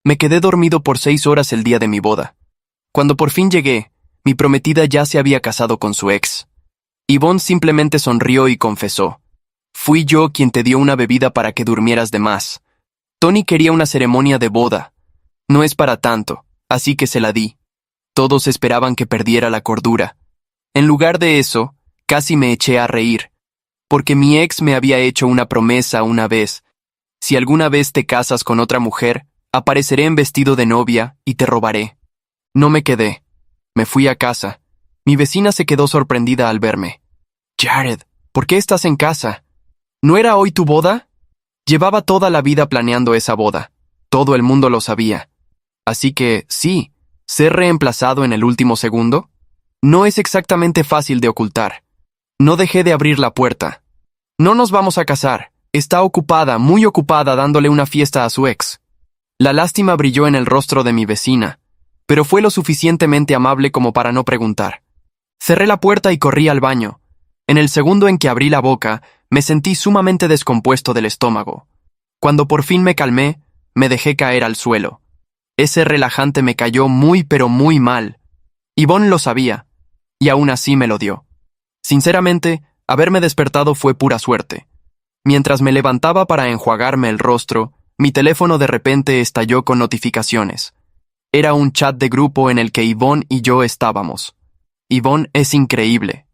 Me quedé dormido por 6 horas el día de mi boda. Cuando por fin llegué, mi prometida ya se había casado con su ex. Yvonne simplemente sonrió y confesó: fui yo quien te dio una bebida para que durmieras de más. Tony quería una ceremonia de boda. No es para tanto, así que se la di. Todos esperaban que perdiera la cordura. En lugar de eso, casi me eché a reír, porque mi ex me había hecho una promesa una vez: si alguna vez te casas con otra mujer, apareceré en vestido de novia y te robaré. No me quedé. Me fui a casa. Mi vecina se quedó sorprendida al verme. Jared, ¿por qué estás en casa? ¿No era hoy tu boda? Llevaba toda la vida planeando esa boda. Todo el mundo lo sabía. Así que, sí, ser reemplazado en el último segundo no es exactamente fácil de ocultar. No dejé de abrir la puerta. No nos vamos a casar. Está ocupada, muy ocupada, dándole una fiesta a su ex. La lástima brilló en el rostro de mi vecina, pero fue lo suficientemente amable como para no preguntar. Cerré la puerta y corrí al baño. En el segundo en que abrí la boca, me sentí sumamente descompuesto del estómago. Cuando por fin me calmé, me dejé caer al suelo. Ese relajante me cayó muy pero muy mal. Yvonne lo sabía, y aún así me lo dio. Sinceramente, haberme despertado fue pura suerte. Mientras me levantaba para enjuagarme el rostro, mi teléfono de repente estalló con notificaciones. Era un chat de grupo en el que Yvonne y yo estábamos. Yvonne es increíble.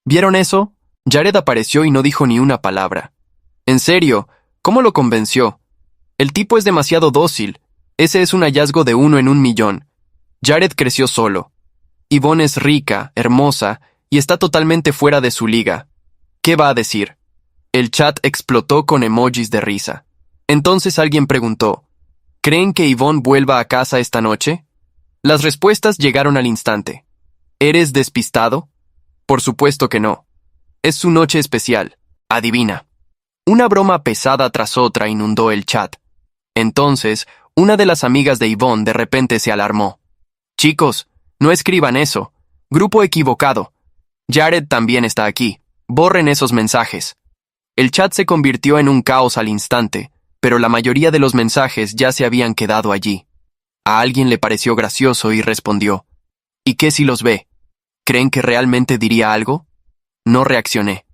¿Vieron eso? Jared apareció y no dijo ni una palabra. En serio, ¿cómo lo convenció? El tipo es demasiado dócil. Ese es un hallazgo de 1 en 1.000.000. Jared creció solo. Yvonne es rica, hermosa, y está totalmente fuera de su liga. ¿Qué va a decir? El chat explotó con emojis de risa. Entonces alguien preguntó: ¿creen que Yvonne vuelva a casa esta noche? Las respuestas llegaron al instante. ¿Eres despistado? Por supuesto que no. Es su noche especial. Adivina. Una broma pesada tras otra inundó el chat. Entonces, una de las amigas de Yvonne de repente se alarmó. Chicos, no escriban eso. Grupo equivocado. Jared también está aquí. Borren esos mensajes. El chat se convirtió en un caos al instante, pero la mayoría de los mensajes ya se habían quedado allí. A alguien le pareció gracioso y respondió: ¿y qué si los ve? ¿Creen que realmente diría algo? No reaccioné.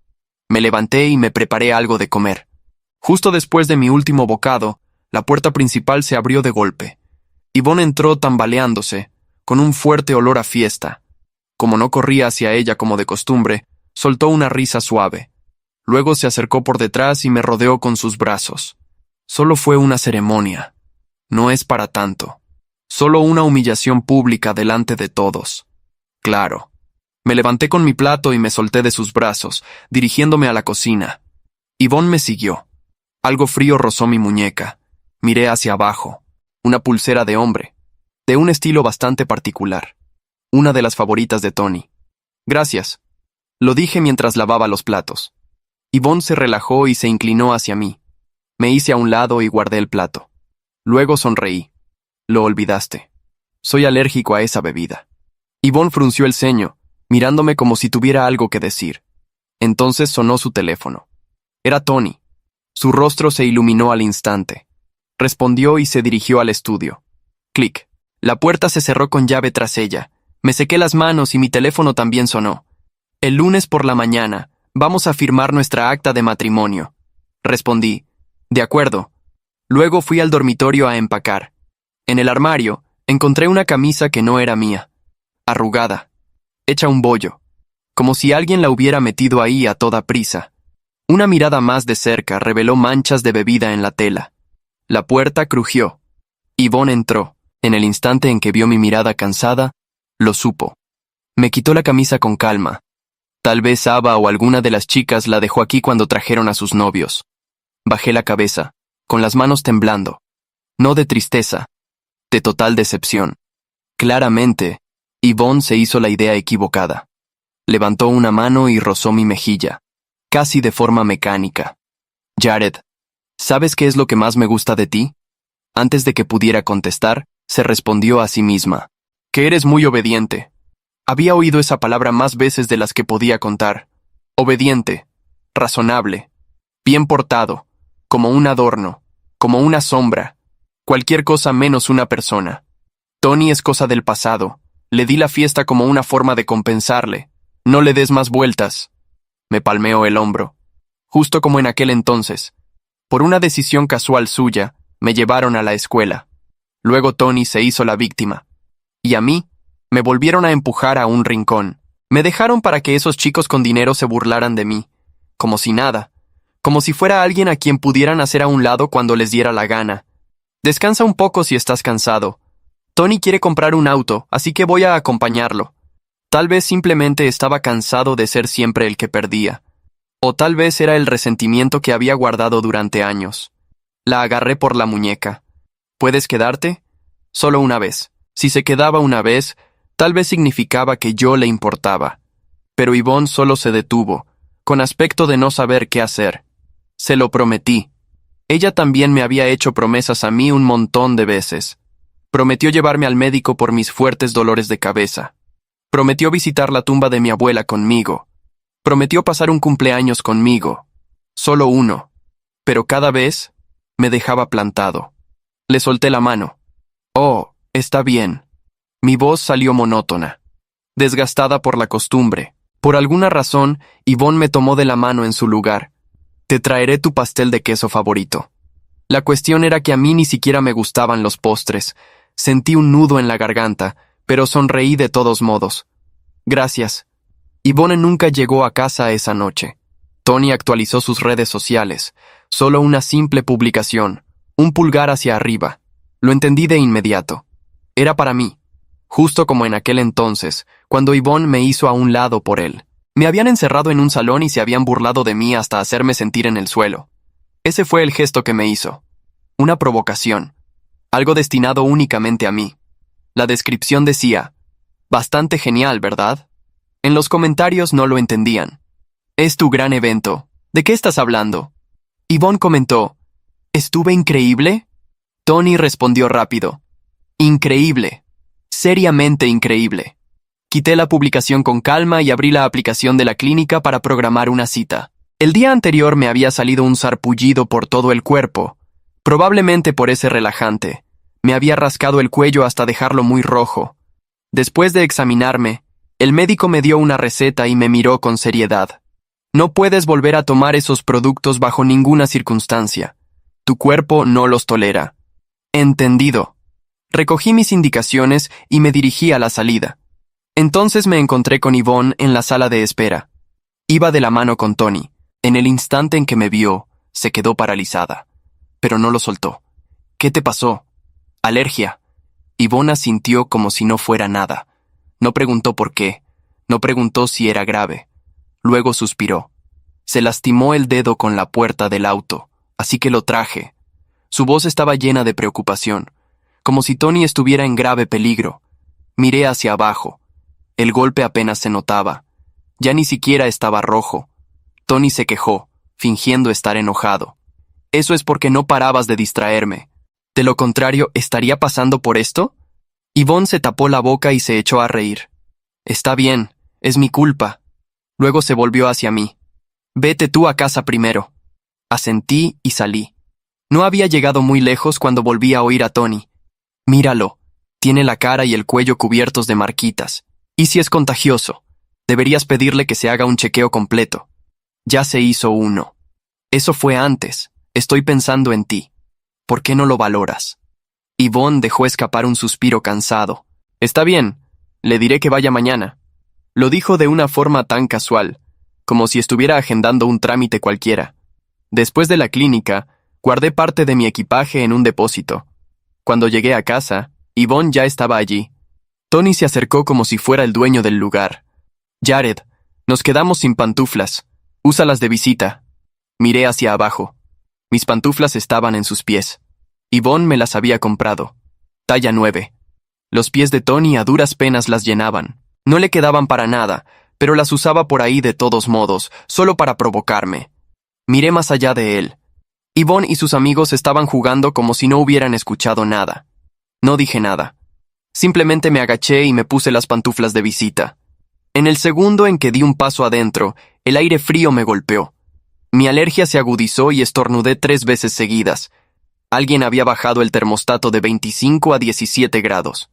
Me levanté y me preparé algo de comer. Justo después de mi último bocado, la puerta principal se abrió de golpe. Yvonne entró tambaleándose, con un fuerte olor a fiesta. Como no corría hacia ella como de costumbre, soltó una risa suave. Luego se acercó por detrás y me rodeó con sus brazos. Solo fue una ceremonia. No es para tanto. Solo una humillación pública delante de todos. Claro. Me levanté con mi plato y me solté de sus brazos, dirigiéndome a la cocina. Yvonne me siguió. Algo frío rozó mi muñeca. Miré hacia abajo. Una pulsera de hombre, de un estilo bastante particular. Una de las favoritas de Tony. Gracias. Lo dije mientras lavaba los platos. Yvonne se relajó y se inclinó hacia mí. Me hice a un lado y guardé el plato. Luego sonreí. Lo olvidaste. Soy alérgico a esa bebida. Yvonne frunció el ceño, mirándome como si tuviera algo que decir. Entonces sonó su teléfono. Era Tony. Su rostro se iluminó al instante. Respondió y se dirigió al estudio. Clic. La puerta se cerró con llave tras ella. Me sequé las manos y mi teléfono también sonó. El lunes por la mañana, vamos a firmar nuestra acta de matrimonio. Respondí. De acuerdo. Luego fui al dormitorio a empacar. En el armario, encontré una camisa que no era mía. Arrugada. Hecha un bollo. Como si alguien la hubiera metido ahí a toda prisa. Una mirada más de cerca reveló manchas de bebida en la tela. La puerta crujió. Yvonne entró. En el instante en que vio mi mirada cansada, lo supo. Me quitó la camisa con calma. Tal vez Ava o alguna de las chicas la dejó aquí cuando trajeron a sus novios. Bajé la cabeza, con las manos temblando. No de tristeza, de total decepción. Claramente, Yvonne se hizo la idea equivocada. Levantó una mano y rozó mi mejilla, casi de forma mecánica. Jared, ¿sabes qué es lo que más me gusta de ti? Antes de que pudiera contestar, se respondió a sí misma. Que eres muy obediente. Había oído esa palabra más veces de las que podía contar. Obediente, razonable, bien portado, como un adorno, como una sombra. Cualquier cosa menos una persona. Tony es cosa del pasado. Le di la fiesta como una forma de compensarle. No le des más vueltas. Me palmeó el hombro. Justo como en aquel entonces. Por una decisión casual suya, me llevaron a la escuela. Luego Tony se hizo la víctima. Y a mí, me volvieron a empujar a un rincón. Me dejaron para que esos chicos con dinero se burlaran de mí. Como si nada. Como si fuera alguien a quien pudieran hacer a un lado cuando les diera la gana. Descansa un poco si estás cansado. Tony quiere comprar un auto, así que voy a acompañarlo. Tal vez simplemente estaba cansado de ser siempre el que perdía. O tal vez era el resentimiento que había guardado durante años. La agarré por la muñeca. ¿Puedes quedarte? Solo una vez. Si se quedaba una vez, tal vez significaba que yo le importaba. Pero Yvonne solo se detuvo, con aspecto de no saber qué hacer. Se lo prometí. Ella también me había hecho promesas a mí un montón de veces. Prometió llevarme al médico por mis fuertes dolores de cabeza. Prometió visitar la tumba de mi abuela conmigo. Prometió pasar un cumpleaños conmigo. Solo uno. Pero cada vez me dejaba plantado. Le solté la mano. Oh, está bien. Mi voz salió monótona, desgastada por la costumbre. Por alguna razón, Yvonne me tomó de la mano en su lugar. Te traeré tu pastel de queso favorito. La cuestión era que a mí ni siquiera me gustaban los postres. Sentí un nudo en la garganta, pero sonreí de todos modos. Gracias. Yvonne nunca llegó a casa esa noche. Tony actualizó sus redes sociales. Solo una simple publicación. Un pulgar hacia arriba. Lo entendí de inmediato. Era para mí. Justo como en aquel entonces, cuando Yvonne me hizo a un lado por él. Me habían encerrado en un salón y se habían burlado de mí hasta hacerme sentir en el suelo. Ese fue el gesto que me hizo. Una provocación. Algo destinado únicamente a mí. La descripción decía, bastante genial, ¿verdad? En los comentarios no lo entendían. Es tu gran evento. ¿De qué estás hablando? Yvonne comentó, ¿estuve increíble? Tony respondió rápido, increíble. Seriamente increíble. Quité la publicación con calma y abrí la aplicación de la clínica para programar una cita. El día anterior me había salido un sarpullido por todo el cuerpo. Probablemente por ese relajante. Me había rascado el cuello hasta dejarlo muy rojo. Después de examinarme, el médico me dio una receta y me miró con seriedad. No puedes volver a tomar esos productos bajo ninguna circunstancia. Tu cuerpo no los tolera. Entendido. Recogí mis indicaciones y me dirigí a la salida. Entonces me encontré con Yvonne en la sala de espera. Iba de la mano con Tony. En el instante en que me vio, se quedó paralizada. Pero no lo soltó. ¿Qué te pasó? Alergia. Yvonne asintió como si no fuera nada. No preguntó por qué. No preguntó si era grave. Luego suspiró. Se lastimó el dedo con la puerta del auto, así que lo traje. Su voz estaba llena de preocupación, como si Tony estuviera en grave peligro. Miré hacia abajo. El golpe apenas se notaba. Ya ni siquiera estaba rojo. Tony se quejó, fingiendo estar enojado. Eso es porque no parabas de distraerme. De lo contrario, ¿estaría pasando por esto? Yvonne se tapó la boca y se echó a reír. Está bien, es mi culpa. Luego se volvió hacia mí. Vete tú a casa primero. Asentí y salí. No había llegado muy lejos cuando volví a oír a Tony. Míralo. Tiene la cara y el cuello cubiertos de marquitas. ¿Y si es contagioso? Deberías pedirle que se haga un chequeo completo. Ya se hizo uno. Eso fue antes. Estoy pensando en ti. ¿Por qué no lo valoras? Yvonne dejó escapar un suspiro cansado. Está bien. Le diré que vaya mañana. Lo dijo de una forma tan casual, como si estuviera agendando un trámite cualquiera. Después de la clínica, guardé parte de mi equipaje en un depósito. Cuando llegué a casa, Yvonne ya estaba allí. Tony se acercó como si fuera el dueño del lugar. Jared, nos quedamos sin pantuflas. Úsalas de visita. Miré hacia abajo. Mis pantuflas estaban en sus pies. Yvonne me las había comprado. Talla 9. Los pies de Tony a duras penas las llenaban. No le quedaban para nada, pero las usaba por ahí de todos modos, solo para provocarme. Miré más allá de él. Yvonne y sus amigos estaban jugando como si no hubieran escuchado nada. No dije nada. Simplemente me agaché y me puse las pantuflas de visita. En el segundo en que di un paso adentro, el aire frío me golpeó. Mi alergia se agudizó y estornudé 3 veces seguidas. Alguien había bajado el termostato de 25 a 17 grados.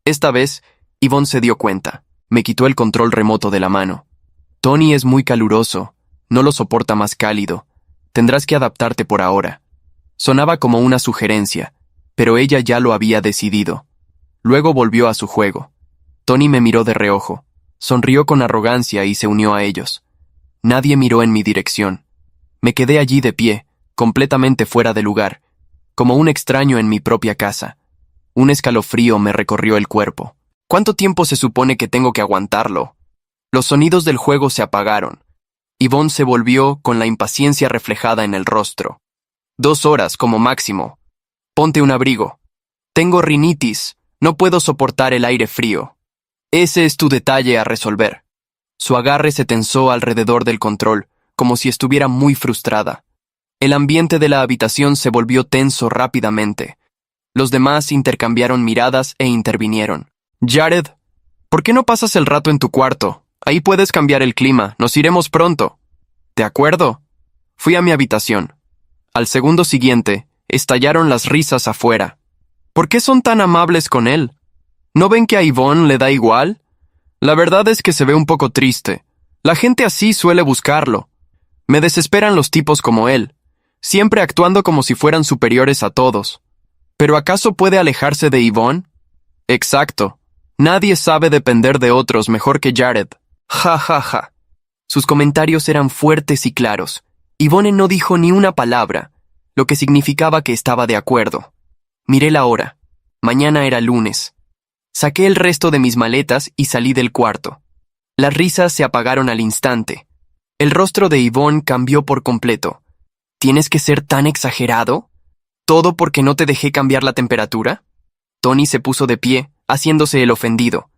Esta vez, Yvonne se dio cuenta. Me quitó el control remoto de la mano. Tony es muy caluroso. No lo soporta más cálido. Tendrás que adaptarte por ahora. Sonaba como una sugerencia, pero ella ya lo había decidido. Luego volvió a su juego. Tony me miró de reojo. Sonrió con arrogancia y se unió a ellos. Nadie miró en mi dirección. Me quedé allí de pie, completamente fuera de lugar, como un extraño en mi propia casa. Un escalofrío me recorrió el cuerpo. ¿Cuánto tiempo se supone que tengo que aguantarlo? Los sonidos del juego se apagaron. Yvonne se volvió con la impaciencia reflejada en el rostro. 2 horas como máximo. Ponte un abrigo. Tengo rinitis. No puedo soportar el aire frío. Ese es tu detalle a resolver. Su agarre se tensó alrededor del control, como si estuviera muy frustrada. El ambiente de la habitación se volvió tenso rápidamente. Los demás intercambiaron miradas e intervinieron. Jared, ¿por qué no pasas el rato en tu cuarto? Ahí puedes cambiar el clima, nos iremos pronto. ¿De acuerdo? Fui a mi habitación. Al segundo siguiente, estallaron las risas afuera. ¿Por qué son tan amables con él? ¿No ven que a Yvonne le da igual? La verdad es que se ve un poco triste. La gente así suele buscarlo. Me desesperan los tipos como él, siempre actuando como si fueran superiores a todos. ¿Pero acaso puede alejarse de Yvonne? Exacto. Nadie sabe depender de otros mejor que Jared. Ja, ja, ja. Sus comentarios eran fuertes y claros. Yvonne no dijo ni una palabra, lo que significaba que estaba de acuerdo. Miré la hora. Mañana era lunes. Saqué el resto de mis maletas y salí del cuarto. Las risas se apagaron al instante. El rostro de Yvonne cambió por completo. ¿Tienes que ser tan exagerado? ¿Todo porque no te dejé cambiar la temperatura? Tony se puso de pie, haciéndose el ofendido.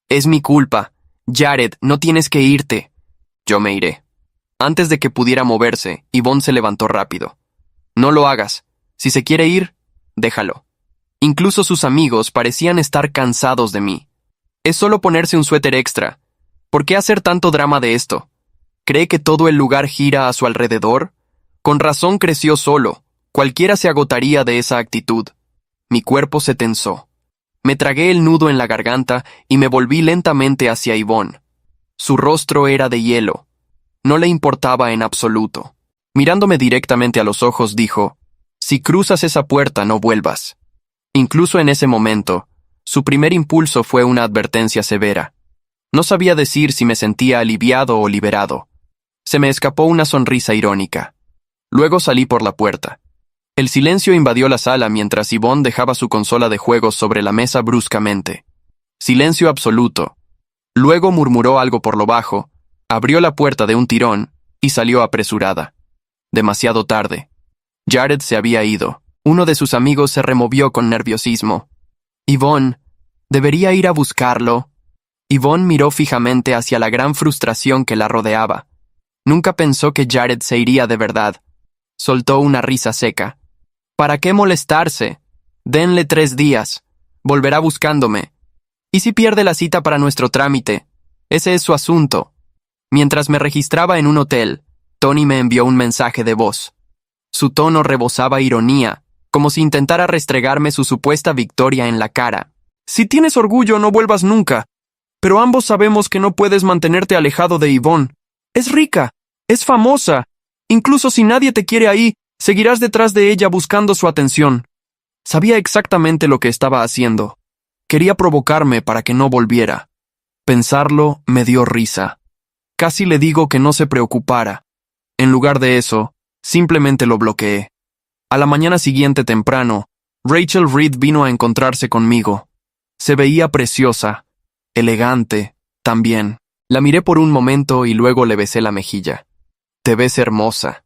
Es mi culpa. Jared, no tienes que irte. Yo me iré. Antes de que pudiera moverse, Yvonne se levantó rápido. No lo hagas. Si se quiere ir, déjalo. Incluso sus amigos parecían estar cansados de mí. Es solo ponerse un suéter extra. ¿Por qué hacer tanto drama de esto? ¿Cree que todo el lugar gira a su alrededor? Con razón creció solo. Cualquiera se agotaría de esa actitud. Mi cuerpo se tensó. Me tragué el nudo en la garganta y me volví lentamente hacia Yvonne. Su rostro era de hielo. No le importaba en absoluto. Mirándome directamente a los ojos, dijo, «Si cruzas esa puerta, no vuelvas». Incluso en ese momento, su primer impulso fue una advertencia severa. No sabía decir si me sentía aliviado o liberado. Se me escapó una sonrisa irónica. Luego salí por la puerta. El silencio invadió la sala mientras Yvonne dejaba su consola de juegos sobre la mesa bruscamente. Silencio absoluto. Luego murmuró algo por lo bajo, abrió la puerta de un tirón y salió apresurada. Demasiado tarde. Jared se había ido. Uno de sus amigos se removió con nerviosismo. Yvonne, ¿debería ir a buscarlo? Yvonne miró fijamente hacia la gran frustración que la rodeaba. Nunca pensó que Jared se iría de verdad. Soltó una risa seca. ¿Para qué molestarse? Denle 3 días. Volverá buscándome. ¿Y si pierde la cita para nuestro trámite? Ese es su asunto. Mientras me registraba en un hotel, Tony me envió un mensaje de voz. Su tono rebosaba ironía, como si intentara restregarme su supuesta victoria en la cara. Si tienes orgullo, no vuelvas nunca. Pero ambos sabemos que no puedes mantenerte alejado de Yvonne. Es rica, es famosa. Incluso si nadie te quiere ahí, seguirás detrás de ella buscando su atención. Sabía exactamente lo que estaba haciendo. Quería provocarme para que no volviera. Pensarlo me dio risa. Casi le digo que no se preocupara. En lugar de eso, simplemente lo bloqueé. A la mañana siguiente temprano, Rachel Reed vino a encontrarse conmigo. Se veía preciosa, elegante, también. La miré por un momento y luego le besé la mejilla. Te ves hermosa.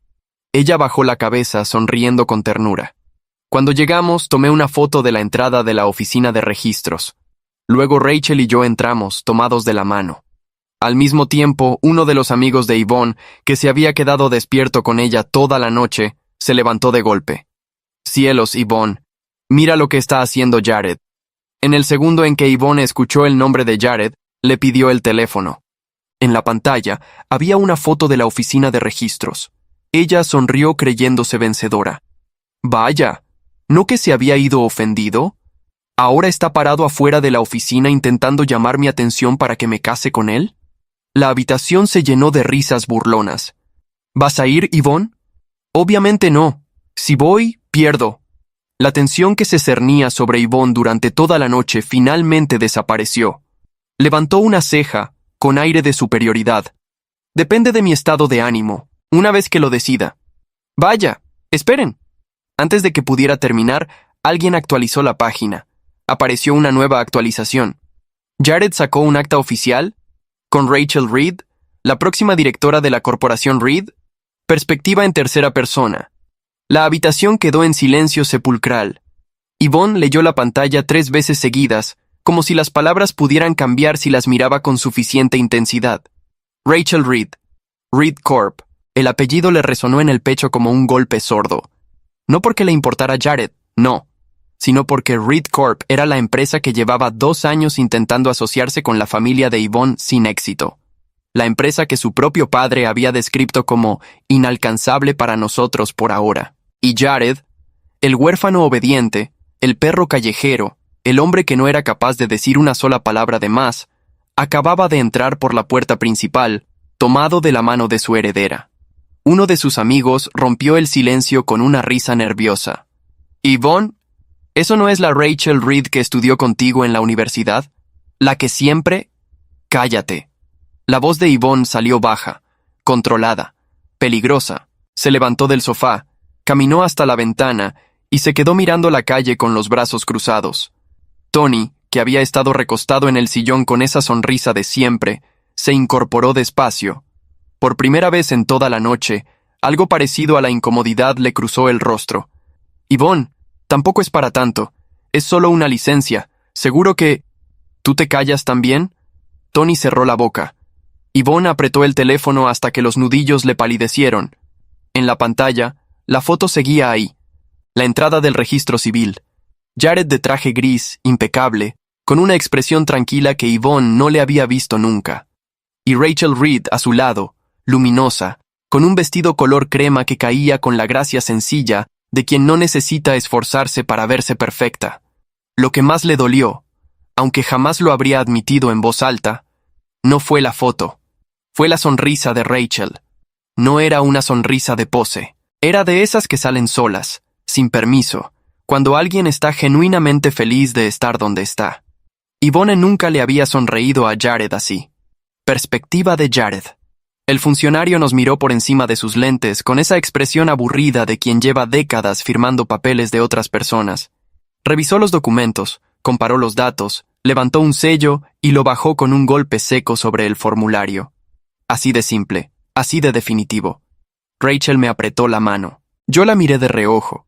Ella bajó la cabeza, sonriendo con ternura. Cuando llegamos, tomé una foto de la entrada de la oficina de registros. Luego Rachel y yo entramos, tomados de la mano. Al mismo tiempo, uno de los amigos de Yvonne, que se había quedado despierto con ella toda la noche, se levantó de golpe. Cielos, Yvonne. Mira lo que está haciendo Jared. En el segundo en que Yvonne escuchó el nombre de Jared, le pidió el teléfono. En la pantalla había una foto de la oficina de registros. Ella sonrió creyéndose vencedora. Vaya, ¿No que se había ido ofendido? ¿Ahora está parado afuera de la oficina intentando llamar mi atención para que me case con él? La habitación se llenó de risas burlonas. ¿Vas a ir, Yvonne? Obviamente no. Si voy, pierdo. La tensión que se cernía sobre Yvonne durante toda la noche finalmente desapareció. Levantó una ceja, con aire de superioridad. Depende de mi estado de ánimo, una vez que lo decida. Vaya, esperen. Antes de que pudiera terminar, alguien actualizó la página. Apareció una nueva actualización. Jared sacó un acta oficial, con Rachel Reed, la próxima directora de la corporación Reed. Perspectiva en tercera persona. La habitación quedó en silencio sepulcral. Yvonne leyó la pantalla 3 veces seguidas, como si las palabras pudieran cambiar si las miraba con suficiente intensidad. Rachel Reed. Reed Corp. El apellido le resonó en el pecho como un golpe sordo. No porque le importara Jared, no, sino porque Reed Corp era la empresa que llevaba 2 años intentando asociarse con la familia de Yvonne sin éxito. La empresa que su propio padre había descrito como inalcanzable para nosotros por ahora. Y Jared, el huérfano obediente, el perro callejero, el hombre que no era capaz de decir una sola palabra de más, acababa de entrar por la puerta principal, tomado de la mano de su heredera. Uno de sus amigos rompió el silencio con una risa nerviosa. «Yvonne, ¿eso no es la Rachel Reed que estudió contigo en la universidad? ¿La que siempre...?» «Cállate». La voz de Yvonne salió baja, controlada, peligrosa. Se levantó del sofá, caminó hasta la ventana y se quedó mirando la calle con los brazos cruzados. Tony, que había estado recostado en el sillón con esa sonrisa de siempre, se incorporó despacio. Por primera vez en toda la noche, algo parecido a la incomodidad le cruzó el rostro. «Yvonne, tampoco es para tanto. Es solo una licencia. Seguro que...» «¿Tú te callas también?» Tony cerró la boca. Yvonne apretó el teléfono hasta que los nudillos le palidecieron. En la pantalla, la foto seguía ahí. La entrada del registro civil. Jared de traje gris, impecable, con una expresión tranquila que Yvonne no le había visto nunca. Y Rachel Reed a su lado, luminosa, con un vestido color crema que caía con la gracia sencilla de quien no necesita esforzarse para verse perfecta. Lo que más le dolió, aunque jamás lo habría admitido en voz alta, no fue la foto. Fue la sonrisa de Rachel. No era una sonrisa de pose. Era de esas que salen solas, sin permiso, cuando alguien está genuinamente feliz de estar donde está. Yvonne nunca le había sonreído a Jared así. Perspectiva de Jared. El funcionario nos miró por encima de sus lentes con esa expresión aburrida de quien lleva décadas firmando papeles de otras personas. Revisó los documentos, comparó los datos, levantó un sello y lo bajó con un golpe seco sobre el formulario. Así de simple, así de definitivo. Rachel me apretó la mano. Yo la miré de reojo.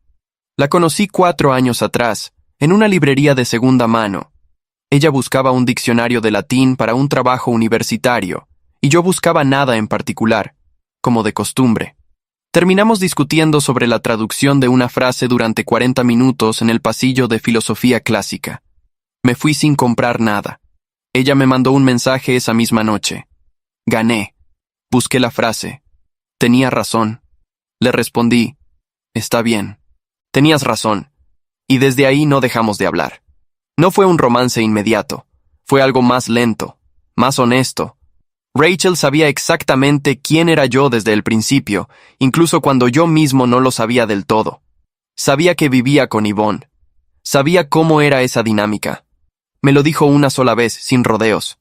La conocí 4 años atrás, en una librería de segunda mano. Ella buscaba un diccionario de latín para un trabajo universitario, y yo buscaba nada en particular, como de costumbre. Terminamos discutiendo sobre la traducción de una frase durante 40 minutos en el pasillo de filosofía clásica. Me fui sin comprar nada. Ella me mandó un mensaje esa misma noche. Gané. Busqué la frase. Tenía razón. Le respondí. Está bien. Tenías razón. Y desde ahí no dejamos de hablar. No fue un romance inmediato. Fue algo más lento, más honesto. Rachel sabía exactamente quién era yo desde el principio, incluso cuando yo mismo no lo sabía del todo. Sabía que vivía con Yvonne. Sabía cómo era esa dinámica. Me lo dijo una sola vez, sin rodeos.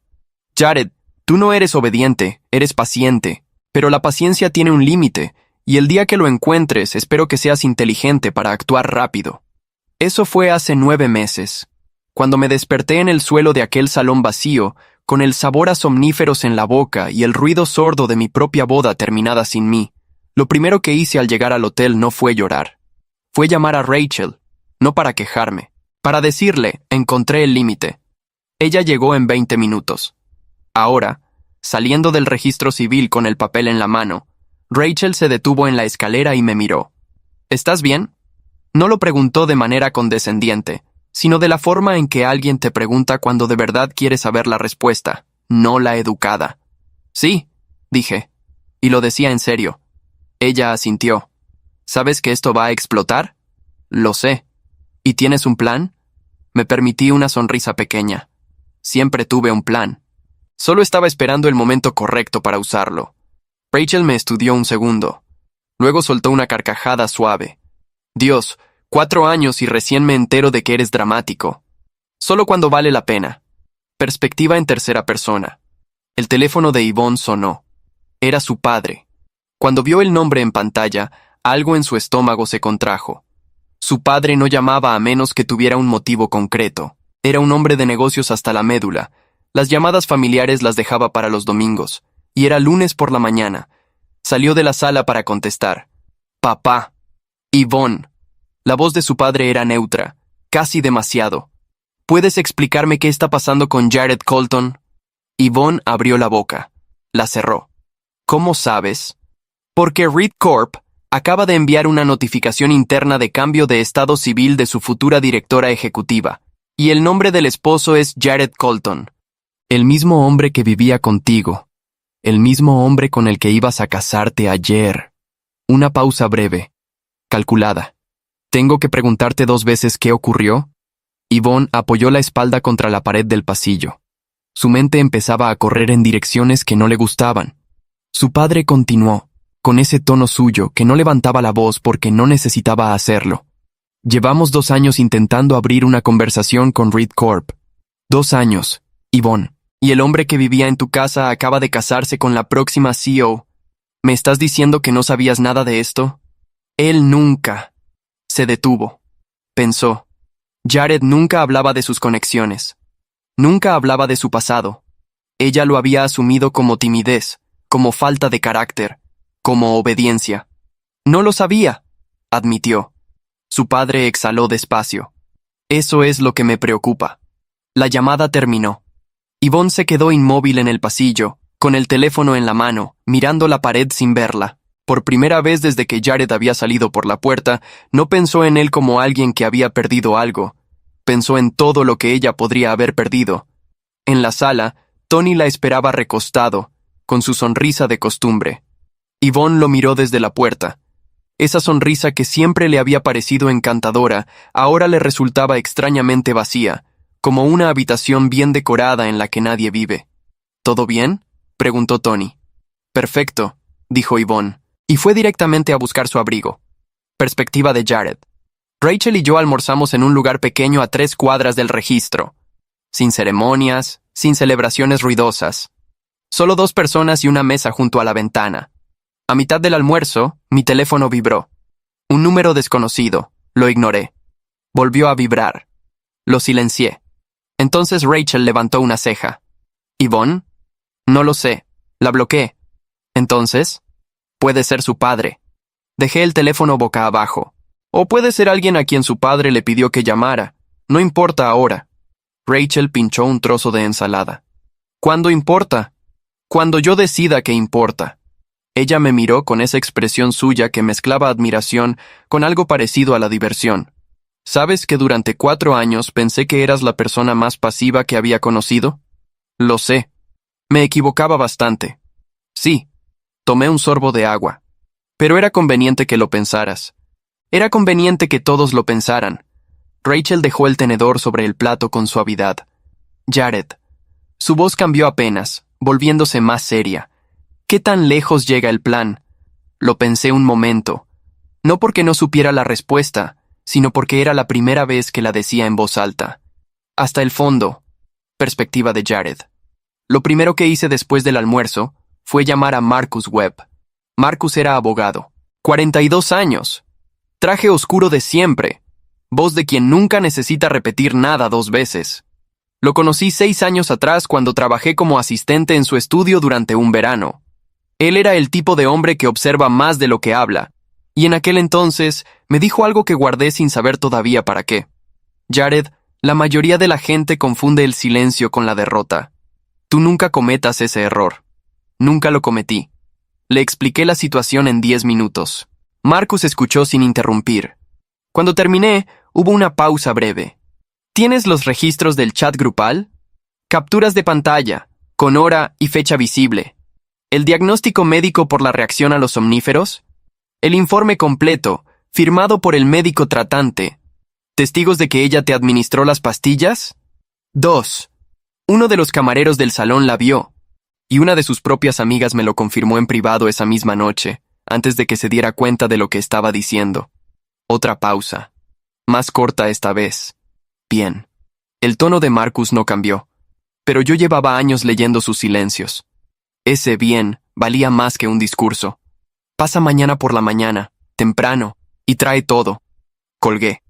Jared, tú no eres obediente, eres paciente, pero la paciencia tiene un límite, y el día que lo encuentres espero que seas inteligente para actuar rápido. Eso fue hace 9 meses. Cuando me desperté en el suelo de aquel salón vacío, con el sabor a somníferos en la boca y el ruido sordo de mi propia boda terminada sin mí, lo primero que hice al llegar al hotel no fue llorar. Fue llamar a Rachel, no para quejarme, para decirle, encontré el límite. Ella llegó en 20 minutos. Ahora, saliendo del registro civil con el papel en la mano, Rachel se detuvo en la escalera y me miró. ¿Estás bien? No lo preguntó de manera condescendiente, sino de la forma en que alguien te pregunta cuando de verdad quiere saber la respuesta, no la educada. Sí, dije, y lo decía en serio. Ella asintió. ¿Sabes que esto va a explotar? Lo sé. ¿Y tienes un plan? Me permití una sonrisa pequeña. Siempre tuve un plan. Solo estaba esperando el momento correcto para usarlo. Rachel me estudió un segundo. Luego soltó una carcajada suave. Dios, 4 años y recién me entero de que eres dramático. Solo cuando vale la pena. Perspectiva en tercera persona. El teléfono de Yvonne sonó. Era su padre. Cuando vio el nombre en pantalla, algo en su estómago se contrajo. Su padre no llamaba a menos que tuviera un motivo concreto. Era un hombre de negocios hasta la médula. Las llamadas familiares las dejaba para los domingos, y era lunes por la mañana. Salió de la sala para contestar. Papá. Yvonne. La voz de su padre era neutra, casi demasiado. ¿Puedes explicarme qué está pasando con Jared Colton? Yvonne abrió la boca. La cerró. ¿Cómo sabes? Porque Reed Corp acaba de enviar una notificación interna de cambio de estado civil de su futura directora ejecutiva, y el nombre del esposo es Jared Colton. El mismo hombre que vivía contigo. El mismo hombre con el que ibas a casarte ayer. Una pausa breve, calculada. ¿Tengo que preguntarte 2 veces qué ocurrió? Yvonne apoyó la espalda contra la pared del pasillo. Su mente empezaba a correr en direcciones que no le gustaban. Su padre continuó, con ese tono suyo que no levantaba la voz porque no necesitaba hacerlo. Llevamos 2 años intentando abrir una conversación con Reed Corp. 2 años, Yvonne. Y el hombre que vivía en tu casa acaba de casarse con la próxima CEO. ¿Me estás diciendo que no sabías nada de esto? Él nunca. Se detuvo. Pensó. Jared nunca hablaba de sus conexiones. Nunca hablaba de su pasado. Ella lo había asumido como timidez, como falta de carácter, como obediencia. No lo sabía, admitió. Su padre exhaló despacio. Eso es lo que me preocupa. La llamada terminó. Yvonne se quedó inmóvil en el pasillo, con el teléfono en la mano, mirando la pared sin verla. Por primera vez desde que Jared había salido por la puerta, no pensó en él como alguien que había perdido algo. Pensó en todo lo que ella podría haber perdido. En la sala, Tony la esperaba recostado, con su sonrisa de costumbre. Yvonne lo miró desde la puerta. Esa sonrisa que siempre le había parecido encantadora, ahora le resultaba extrañamente vacía, como una habitación bien decorada en la que nadie vive. ¿Todo bien?, preguntó Tony. Perfecto, dijo Yvonne, y fue directamente a buscar su abrigo. Perspectiva de Jared. Rachel y yo almorzamos en un lugar pequeño a 3 cuadras del registro. Sin ceremonias, sin celebraciones ruidosas. Solo 2 personas y una mesa junto a la ventana. A mitad del almuerzo, mi teléfono vibró. Un número desconocido. Lo ignoré. Volvió a vibrar. Lo silencié. Entonces Rachel levantó una ceja. ¿Yvonne? No lo sé. La bloqueé. Entonces, puede ser su padre. Dejé el teléfono boca abajo. O puede ser alguien a quien su padre le pidió que llamara. No importa ahora. Rachel pinchó un trozo de ensalada. ¿Cuándo importa? Cuando yo decida que importa. Ella me miró con esa expresión suya que mezclaba admiración con algo parecido a la diversión. ¿Sabes que durante 4 años pensé que eras la persona más pasiva que había conocido? Lo sé. Me equivocaba bastante. Sí. Tomé un sorbo de agua. Pero era conveniente que lo pensaras. Era conveniente que todos lo pensaran. Rachel dejó el tenedor sobre el plato con suavidad. Jared. Su voz cambió apenas, volviéndose más seria. ¿Qué tan lejos llega el plan? Lo pensé un momento. No porque no supiera la respuesta, sino porque era la primera vez que la decía en voz alta. Hasta el fondo. Perspectiva de Jared. Lo primero que hice después del almuerzo fue llamar a Marcus Webb. Marcus era abogado. 42 años. Traje oscuro de siempre. Voz de quien nunca necesita repetir nada 2 veces. Lo conocí 6 años atrás cuando trabajé como asistente en su estudio durante un verano. Él era el tipo de hombre que observa más de lo que habla, y en aquel entonces me dijo algo que guardé sin saber todavía para qué. Jared, la mayoría de la gente confunde el silencio con la derrota. Tú nunca cometas ese error. Nunca lo cometí. Le expliqué la situación en 10 minutos. Marcus escuchó sin interrumpir. Cuando terminé, hubo una pausa breve. ¿Tienes los registros del chat grupal? Capturas de pantalla, con hora y fecha visible. ¿El diagnóstico médico por la reacción a los somníferos? El informe completo, firmado por el médico tratante. ¿Testigos de que ella te administró las pastillas? 2. Uno de los camareros del salón la vio, y una de sus propias amigas me lo confirmó en privado esa misma noche, antes de que se diera cuenta de lo que estaba diciendo. Otra pausa. Más corta esta vez. Bien. El tono de Marcus no cambió, pero yo llevaba años leyendo sus silencios. Ese bien valía más que un discurso. Pasa mañana por la mañana, temprano, y trae todo. Colgué.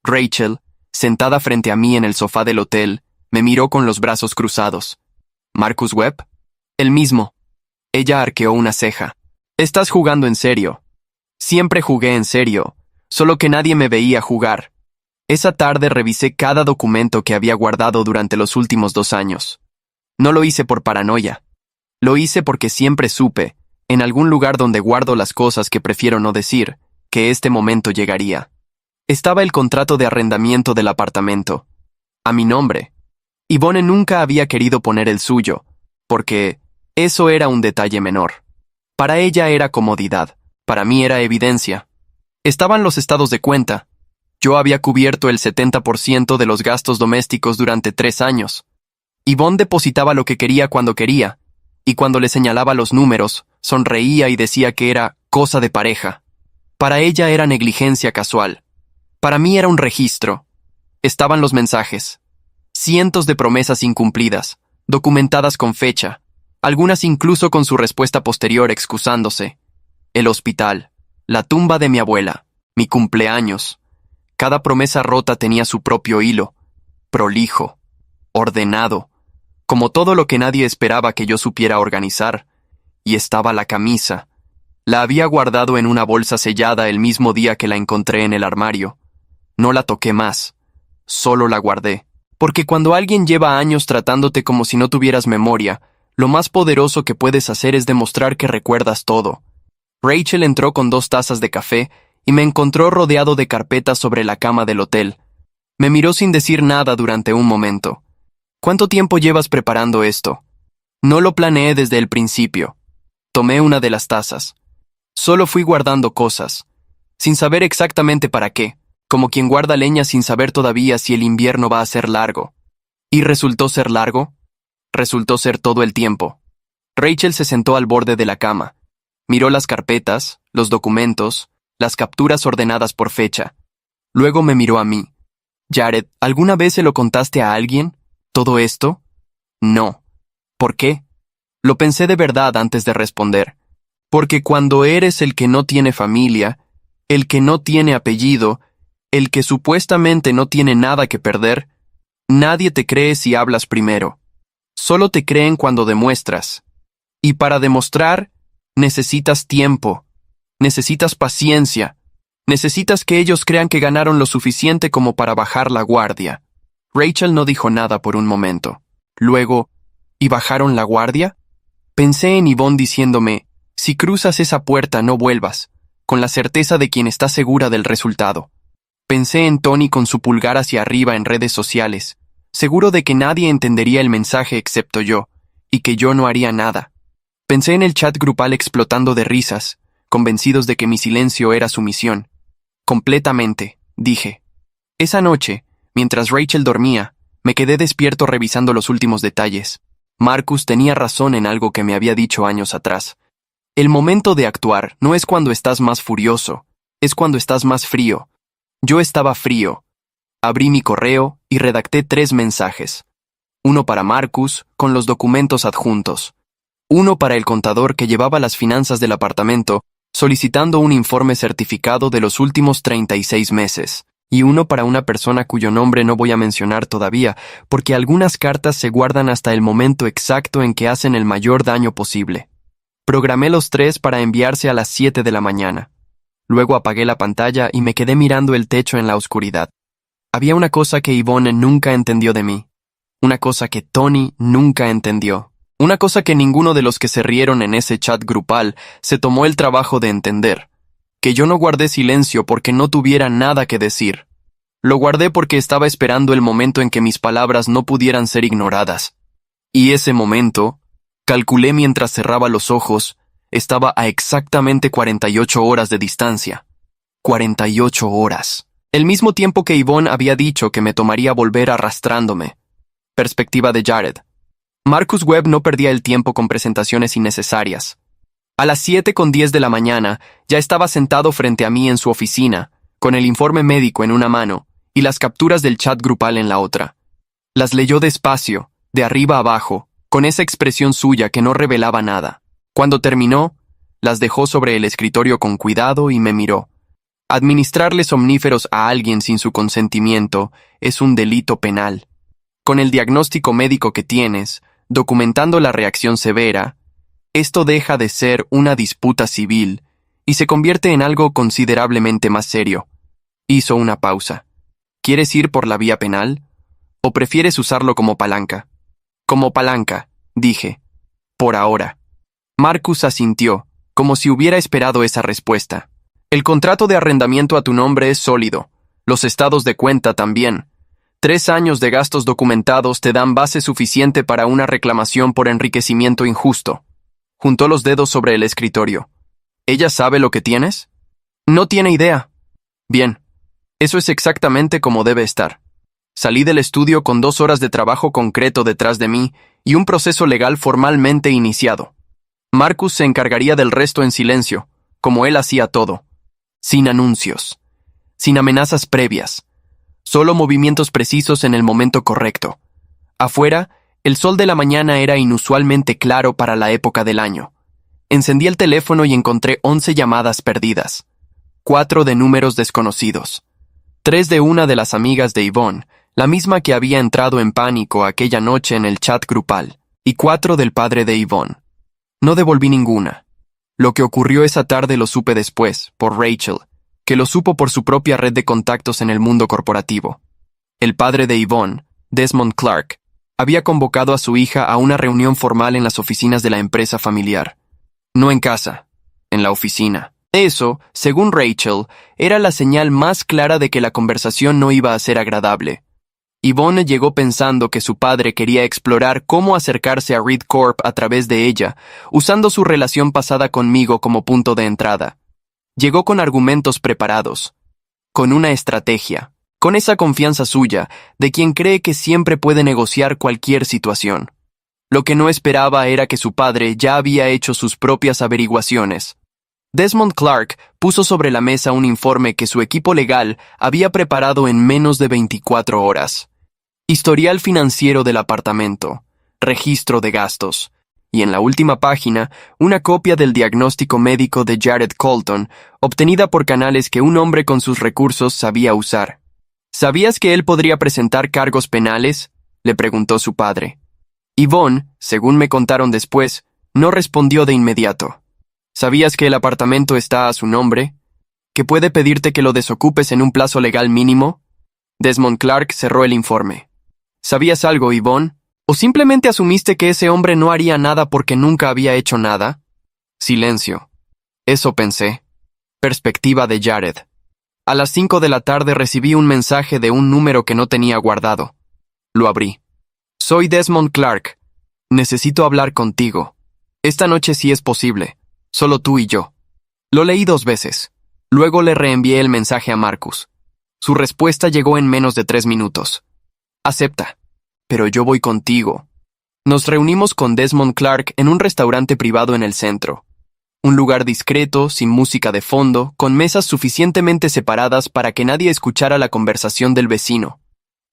Rachel, sentada frente a mí en el sofá del hotel, me miró con los brazos cruzados. ¿Marcus Webb? El mismo. Ella arqueó una ceja. Estás jugando en serio. Siempre jugué en serio, solo que nadie me veía jugar. Esa tarde revisé cada documento que había guardado durante los últimos 2 años. No lo hice por paranoia. Lo hice porque siempre supe, en algún lugar donde guardo las cosas que prefiero no decir, que este momento llegaría. Estaba el contrato de arrendamiento del apartamento. A mi nombre. Yvonne nunca había querido poner el suyo, porque eso era un detalle menor. Para ella era comodidad, para mí era evidencia. Estaban los estados de cuenta. Yo había cubierto el 70% de los gastos domésticos durante 3 años. Yvonne depositaba lo que quería cuando quería, y cuando le señalaba los números, sonreía y decía que era cosa de pareja. Para ella era negligencia casual. Para mí era un registro. Estaban los mensajes. Cientos de promesas incumplidas, documentadas con fecha, algunas incluso con su respuesta posterior excusándose. El hospital, la tumba de mi abuela, mi cumpleaños. Cada promesa rota tenía su propio hilo, prolijo, ordenado, como todo lo que nadie esperaba que yo supiera organizar. Y estaba la camisa. La había guardado en una bolsa sellada el mismo día que la encontré en el armario. No la toqué más, solo la guardé. Porque cuando alguien lleva años tratándote como si no tuvieras memoria, lo más poderoso que puedes hacer es demostrar que recuerdas todo. Rachel entró con 2 tazas de café y me encontró rodeado de carpetas sobre la cama del hotel. Me miró sin decir nada durante un momento. ¿Cuánto tiempo llevas preparando esto? No lo planeé desde el principio. Tomé una de las tazas. Solo fui guardando cosas, sin saber exactamente para qué, como quien guarda leña sin saber todavía si el invierno va a ser largo. ¿Y resultó ser largo? Resultó ser todo el tiempo. Rachel se sentó al borde de la cama. Miró las carpetas, los documentos, las capturas ordenadas por fecha. Luego me miró a mí. Jared, ¿alguna vez se lo contaste a alguien? ¿Todo esto? No. ¿Por qué? Lo pensé de verdad antes de responder. Porque cuando eres el que no tiene familia, el que no tiene apellido, el que supuestamente no tiene nada que perder, nadie te cree si hablas primero. Solo te creen cuando demuestras. Y para demostrar, necesitas tiempo, necesitas paciencia, necesitas que ellos crean que ganaron lo suficiente como para bajar la guardia. Rachel no dijo nada por un momento. Luego, ¿y bajaron la guardia? Pensé en Yvonne diciéndome, si cruzas esa puerta no vuelvas, con la certeza de quien está segura del resultado. Pensé en Tony con su pulgar hacia arriba en redes sociales, seguro de que nadie entendería el mensaje excepto yo, y que yo no haría nada. Pensé en el chat grupal explotando de risas, convencidos de que mi silencio era su misión. Completamente, dije. Esa noche, mientras Rachel dormía, me quedé despierto revisando los últimos detalles. Marcus tenía razón en algo que me había dicho años atrás. El momento de actuar no es cuando estás más furioso, es cuando estás más frío. Yo estaba frío. Abrí mi correo y redacté 3 mensajes. Uno para Marcus, con los documentos adjuntos. Uno para el contador que llevaba las finanzas del apartamento, solicitando un informe certificado de los últimos 36 meses. Y uno para una persona cuyo nombre no voy a mencionar todavía, porque algunas cartas se guardan hasta el momento exacto en que hacen el mayor daño posible. Programé los 3 para enviarse a las 7 de la mañana. Luego apagué la pantalla y me quedé mirando el techo en la oscuridad. Había una cosa que Yvonne nunca entendió de mí. Una cosa que Tony nunca entendió. Una cosa que ninguno de los que se rieron en ese chat grupal se tomó el trabajo de entender. Que yo no guardé silencio porque no tuviera nada que decir. Lo guardé porque estaba esperando el momento en que mis palabras no pudieran ser ignoradas. Y ese momento, calculé mientras cerraba los ojos, estaba a exactamente 48 horas de distancia. 48 horas. El mismo tiempo que Yvonne había dicho que me tomaría volver arrastrándome. Perspectiva de Jared. Marcus Webb no perdía el tiempo con presentaciones innecesarias. A las 7:10 de la mañana ya estaba sentado frente a mí en su oficina, con el informe médico en una mano y las capturas del chat grupal en la otra. Las leyó despacio, de arriba a abajo, con esa expresión suya que no revelaba nada. Cuando terminó, las dejó sobre el escritorio con cuidado y me miró. Administrarle somníferos a alguien sin su consentimiento es un delito penal. Con el diagnóstico médico que tienes, documentando la reacción severa, esto deja de ser una disputa civil y se convierte en algo considerablemente más serio. Hizo una pausa. ¿Quieres ir por la vía penal? ¿O prefieres usarlo como palanca? Como palanca, dije. Por ahora. Marcus asintió, como si hubiera esperado esa respuesta. El contrato de arrendamiento a tu nombre es sólido. Los estados de cuenta también. 3 años de gastos documentados te dan base suficiente para una reclamación por enriquecimiento injusto. Juntó los dedos sobre el escritorio. ¿Ella sabe lo que tienes? No tiene idea. Bien. Eso es exactamente como debe estar. Salí del estudio con 2 horas de trabajo concreto detrás de mí y un proceso legal formalmente iniciado. Marcus se encargaría del resto en silencio, como él hacía todo. Sin anuncios. Sin amenazas previas. Solo movimientos precisos en el momento correcto. Afuera, el sol de la mañana era inusualmente claro para la época del año. Encendí el teléfono y encontré 11 llamadas perdidas. 4 de números desconocidos. 3 de una de las amigas de Yvonne, la misma que había entrado en pánico aquella noche en el chat grupal, y 4 del padre de Yvonne. No devolví ninguna. Lo que ocurrió esa tarde lo supe después, por Rachel, que lo supo por su propia red de contactos en el mundo corporativo. El padre de Yvonne, Desmond Clark, había convocado a su hija a una reunión formal en las oficinas de la empresa familiar. No en casa, en la oficina. Eso, según Rachel, era la señal más clara de que la conversación no iba a ser agradable. Yvonne llegó pensando que su padre quería explorar cómo acercarse a Reed Corp a través de ella, usando su relación pasada conmigo como punto de entrada. Llegó con argumentos preparados, con una estrategia, con esa confianza suya de quien cree que siempre puede negociar cualquier situación. Lo que no esperaba era que su padre ya había hecho sus propias averiguaciones. Desmond Clark puso sobre la mesa un informe que su equipo legal había preparado en menos de 24 horas. Historial financiero del apartamento, registro de gastos, y en la última página, una copia del diagnóstico médico de Jared Colton, obtenida por canales que un hombre con sus recursos sabía usar. ¿Sabías que él podría presentar cargos penales?, le preguntó su padre. Yvonne, según me contaron después, no respondió de inmediato. ¿Sabías que el apartamento está a su nombre? ¿Que puede pedirte que lo desocupes en un plazo legal mínimo? Desmond Clark cerró el informe. ¿Sabías algo, Yvonne? ¿O simplemente asumiste que ese hombre no haría nada porque nunca había hecho nada? Silencio. Eso pensé. Perspectiva de Jared. A las 5 de la tarde recibí un mensaje de un número que no tenía guardado. Lo abrí. Soy Desmond Clark. Necesito hablar contigo. Esta noche sí es posible. Solo tú y yo. Lo leí 2 veces. Luego le reenvié el mensaje a Marcus. Su respuesta llegó en menos de 3 minutos. Acepta. Pero yo voy contigo. Nos reunimos con Desmond Clark en un restaurante privado en el centro. Un lugar discreto, sin música de fondo, con mesas suficientemente separadas para que nadie escuchara la conversación del vecino.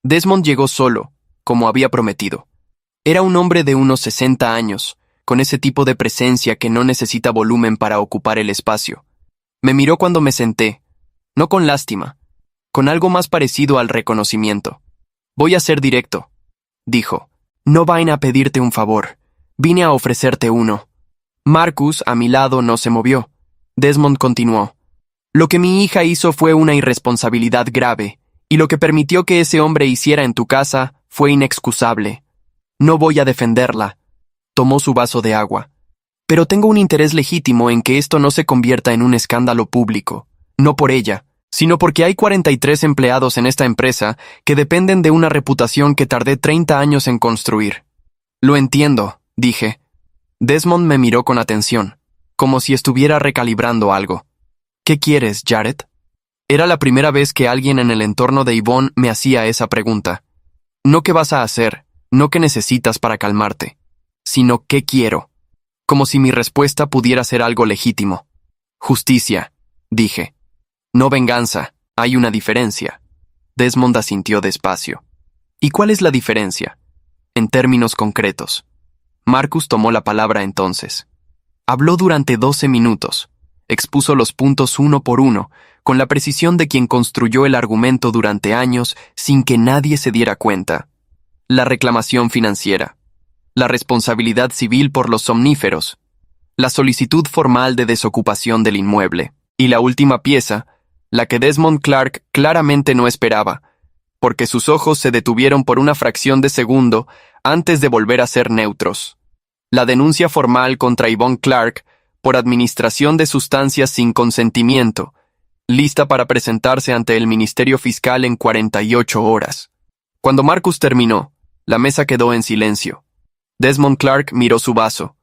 Desmond llegó solo, como había prometido. Era un hombre de unos 60 años, con ese tipo de presencia que no necesita volumen para ocupar el espacio. Me miró cuando me senté, no con lástima, con algo más parecido al reconocimiento. Voy a ser directo, dijo. No vayan a pedirte un favor. Vine a ofrecerte uno. Marcus, a mi lado, no se movió. Desmond continuó. Lo que mi hija hizo fue una irresponsabilidad grave, y lo que permitió que ese hombre hiciera en tu casa fue inexcusable. No voy a defenderla. Tomó su vaso de agua. Pero tengo un interés legítimo en que esto no se convierta en un escándalo público. No por ella, sino porque hay 43 empleados en esta empresa que dependen de una reputación que tardé 30 años en construir. Lo entiendo, dije. Desmond me miró con atención, como si estuviera recalibrando algo. ¿Qué quieres, Jared? Era la primera vez que alguien en el entorno de Yvonne me hacía esa pregunta. No qué vas a hacer, no qué necesitas para calmarte, sino qué quiero. Como si mi respuesta pudiera ser algo legítimo. Justicia, dije. No venganza, hay una diferencia. Desmond asintió despacio. ¿Y cuál es la diferencia? En términos concretos. Marcus tomó la palabra entonces. Habló durante 12 minutos. Expuso los puntos uno por uno, con la precisión de quien construyó el argumento durante años sin que nadie se diera cuenta. La reclamación financiera, la responsabilidad civil por los somníferos, la solicitud formal de desocupación del inmueble, y la última pieza, la que Desmond Clark claramente no esperaba, porque sus ojos se detuvieron por una fracción de segundo antes de volver a ser neutros. La denuncia formal contra Yvonne Clark por administración de sustancias sin consentimiento, lista para presentarse ante el Ministerio Fiscal en 48 horas. Cuando Marcus terminó, la mesa quedó en silencio. Desmond Clark miró su vaso.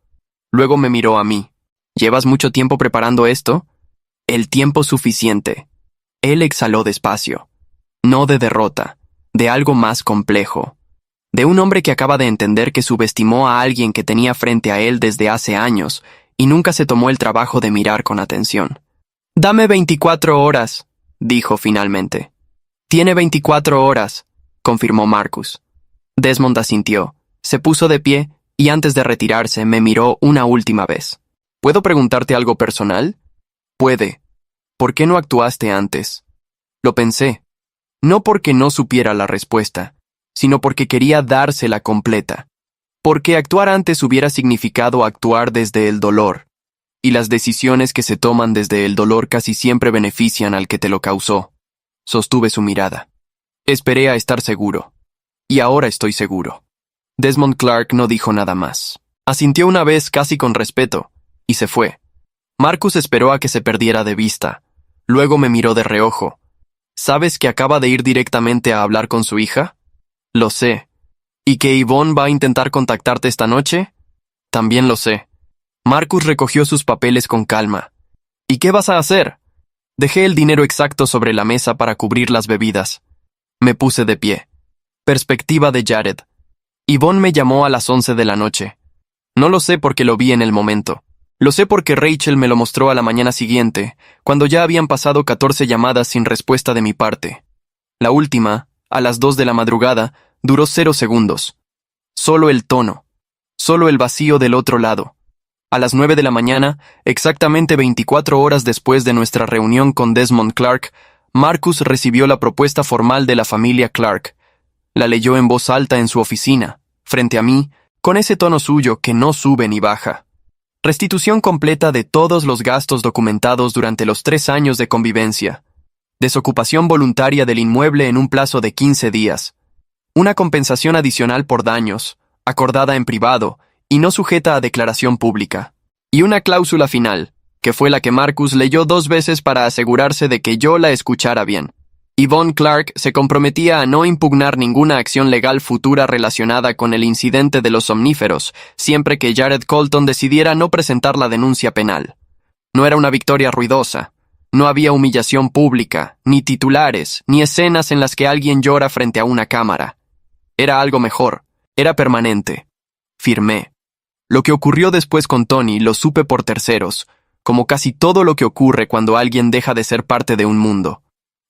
Luego me miró a mí. ¿Llevas mucho tiempo preparando esto? El tiempo suficiente. Él exhaló despacio. No de derrota, de algo más complejo. De un hombre que acaba de entender que subestimó a alguien que tenía frente a él desde hace años y nunca se tomó el trabajo de mirar con atención. «Dame 24 horas», dijo finalmente. «Tiene 24 horas», confirmó Marcus. Desmond asintió, se puso de pie y antes de retirarse me miró una última vez. «¿Puedo preguntarte algo personal?» «Puede. ¿Por qué no actuaste antes?» Lo pensé. No porque no supiera la respuesta, sino porque quería dársela completa. Porque actuar antes hubiera significado actuar desde el dolor. Y las decisiones que se toman desde el dolor casi siempre benefician al que te lo causó. Sostuve su mirada. Esperé a estar seguro. Y ahora estoy seguro. Desmond Clark no dijo nada más. Asintió una vez casi con respeto, y se fue. Marcus esperó a que se perdiera de vista. Luego me miró de reojo. ¿Sabes que acaba de ir directamente a hablar con su hija? Lo sé. ¿Y que Yvonne va a intentar contactarte esta noche? También lo sé. Marcus recogió sus papeles con calma. ¿Y qué vas a hacer? Dejé el dinero exacto sobre la mesa para cubrir las bebidas. Me puse de pie. Perspectiva de Jared. Yvonne me llamó a las 11 de la noche. No lo sé porque lo vi en el momento. Lo sé porque Rachel me lo mostró a la mañana siguiente, cuando ya habían pasado 14 llamadas sin respuesta de mi parte. La última, a las 2 de la madrugada, duró 0 segundos. Solo el tono. Solo el vacío del otro lado. A las 9 de la mañana, exactamente 24 horas después de nuestra reunión con Desmond Clark, Marcus recibió la propuesta formal de la familia Clark. La leyó en voz alta en su oficina, frente a mí, con ese tono suyo que no sube ni baja. Restitución completa de todos los gastos documentados durante los 3 años de convivencia. Desocupación voluntaria del inmueble en un plazo de 15 días. Una compensación adicional por daños, acordada en privado y no sujeta a declaración pública. Y una cláusula final, que fue la que Marcus leyó 2 veces para asegurarse de que yo la escuchara bien. Yvonne Clark se comprometía a no impugnar ninguna acción legal futura relacionada con el incidente de los somníferos, siempre que Jared Colton decidiera no presentar la denuncia penal. No era una victoria ruidosa. No había humillación pública, ni titulares, ni escenas en las que alguien llora frente a una cámara. Era algo mejor. Era permanente. Firmé. Lo que ocurrió después con Tony lo supe por terceros, como casi todo lo que ocurre cuando alguien deja de ser parte de un mundo.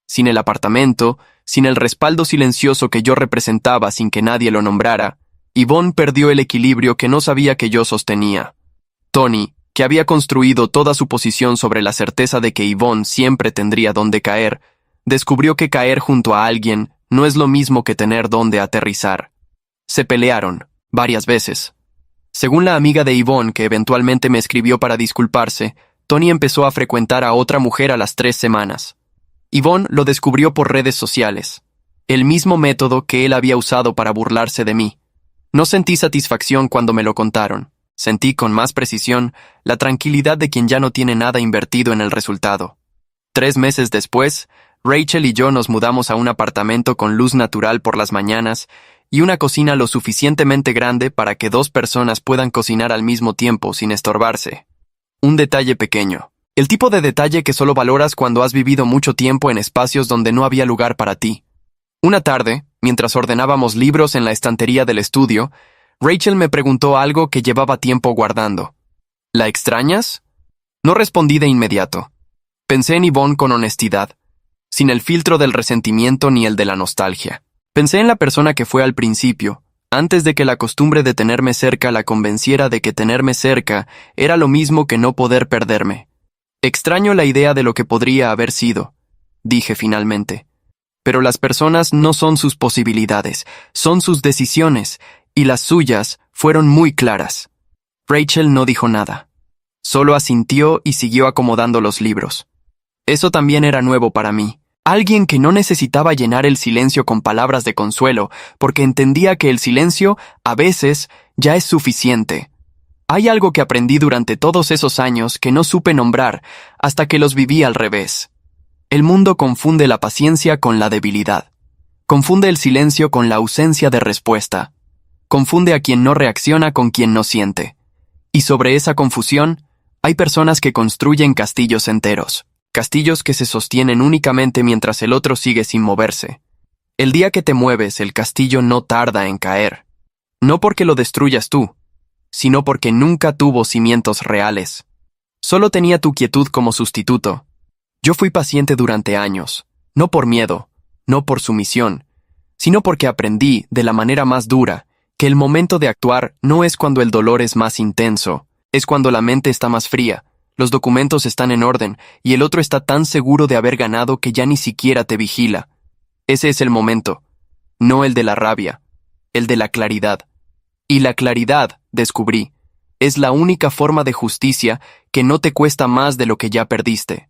Sin el apartamento, sin el respaldo silencioso que yo representaba sin que nadie lo nombrara, Yvonne perdió el equilibrio que no sabía que yo sostenía. Tony, que había construido toda su posición sobre la certeza de que Yvonne siempre tendría dónde caer, descubrió que caer junto a alguien no es lo mismo que tener dónde aterrizar. Se pelearon, varias veces. Según la amiga de Yvonne que eventualmente me escribió para disculparse, Tony empezó a frecuentar a otra mujer a las 3 semanas. Yvonne lo descubrió por redes sociales, el mismo método que él había usado para burlarse de mí. No sentí satisfacción cuando me lo contaron. Sentí con más precisión la tranquilidad de quien ya no tiene nada invertido en el resultado. 3 meses después, Rachel y yo nos mudamos a un apartamento con luz natural por las mañanas y una cocina lo suficientemente grande para que 2 personas puedan cocinar al mismo tiempo sin estorbarse. Un detalle pequeño, El tipo de detalle que solo valoras cuando has vivido mucho tiempo en espacios donde no había lugar para ti. Una tarde, mientras ordenábamos libros en la estantería del estudio, Rachel me preguntó algo que llevaba tiempo guardando. ¿La extrañas? No respondí de inmediato. Pensé en Yvonne con honestidad, sin el filtro del resentimiento ni el de la nostalgia. Pensé en la persona que fue al principio, antes de que la costumbre de tenerme cerca la convenciera de que tenerme cerca era lo mismo que no poder perderme. Extraño la idea de lo que podría haber sido, dije finalmente. Pero las personas no son sus posibilidades, son sus decisiones, y las suyas fueron muy claras. Rachel no dijo nada. Solo asintió y siguió acomodando los libros. Eso también era nuevo para mí. Alguien que no necesitaba llenar el silencio con palabras de consuelo, porque entendía que el silencio, a veces, ya es suficiente. Hay algo que aprendí durante todos esos años que no supe nombrar hasta que los viví al revés. El mundo confunde la paciencia con la debilidad. Confunde el silencio con la ausencia de respuesta. Confunde a quien no reacciona con quien no siente. Y sobre esa confusión, hay personas que construyen castillos enteros. Castillos que se sostienen únicamente mientras el otro sigue sin moverse. El día que te mueves, el castillo no tarda en caer. No porque lo destruyas tú, sino porque nunca tuvo cimientos reales. Solo tenía tu quietud como sustituto. Yo fui paciente durante años, no por miedo, no por sumisión, sino porque aprendí, de la manera más dura, que el momento de actuar no es cuando el dolor es más intenso, es cuando la mente está más fría, los documentos están en orden y el otro está tan seguro de haber ganado que ya ni siquiera te vigila. Ese es el momento, no el de la rabia, el de la claridad. Y la claridad, descubrí, es la única forma de justicia que no te cuesta más de lo que ya perdiste.